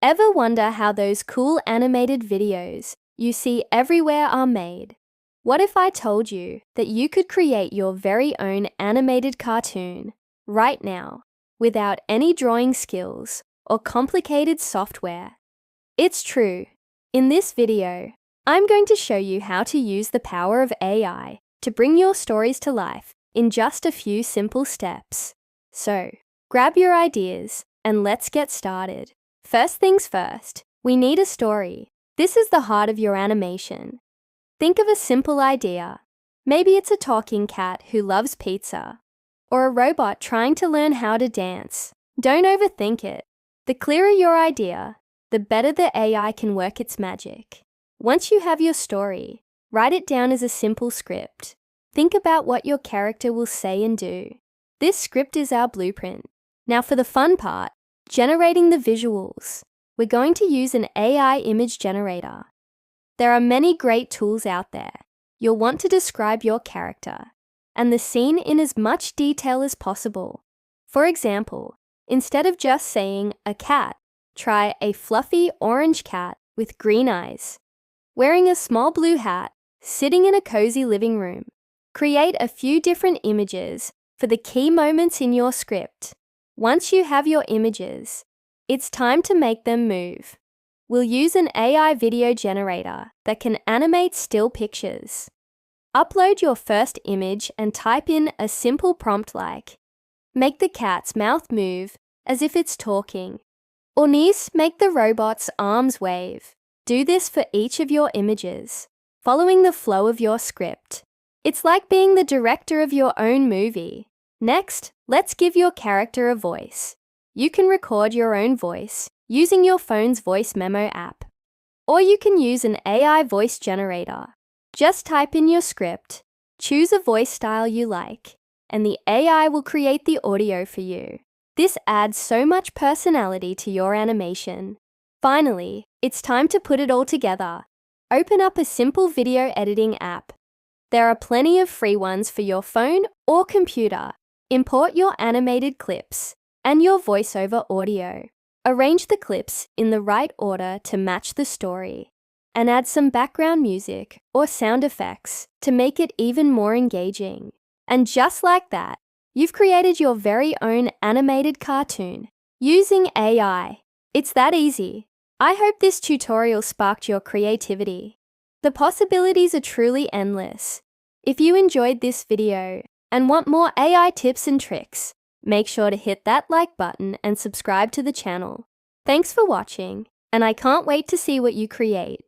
Ever wonder how those cool animated videos you see everywhere are made? What if I told you that you could create your very own animated cartoon right now without any drawing skills or complicated software? It's true. In this video, I'm going to show you how to use the power of AI to bring your stories to life in just a few simple steps. So, grab your ideas and let's get started. First things first, we need a story. This is the heart of your animation. Think of a simple idea. Maybe it's a talking cat who loves pizza, or a robot trying to learn how to dance. Don't overthink it. The clearer your idea, the better the AI can work its magic. Once you have your story, write it down as a simple script. Think about what your character will say and do. This script is our blueprint. Now for the fun part, generating the visuals. We're going to use an AI image generator. There are many great tools out there. You'll want to describe your character and the scene in as much detail as possible. For example, instead of just saying a cat, try a fluffy orange cat with green eyes, wearing a small blue hat, sitting in a cozy living room. Create a few different images for the key moments in your script. Once you have your images, it's time to make them move. We'll use an AI video generator that can animate still pictures. Upload your first image and type in a simple prompt like, "Make the cat's mouth move as if it's talking," or "Make the robot's arms wave." Do this for each of your images, following the flow of your script. It's like being the director of your own movie. Next, let's give your character a voice. You can record your own voice using your phone's voice memo app. Or you can use an AI voice generator. Just type in your script, choose a voice style you like, and the AI will create the audio for you. This adds so much personality to your animation. Finally, it's time to put it all together. Open up a simple video editing app. There are plenty of free ones for your phone or computer. Import your animated clips and your voiceover audio. Arrange the clips in the right order to match the story, and add some background music or sound effects to make it even more engaging. And just like that, you've created your very own animated cartoon using AI. It's that easy. I hope this tutorial sparked your creativity. The possibilities are truly endless. If you enjoyed this video and want more AI tips and tricks, make sure to hit that like button and subscribe to the channel. Thanks for watching, and I can't wait to see what you create.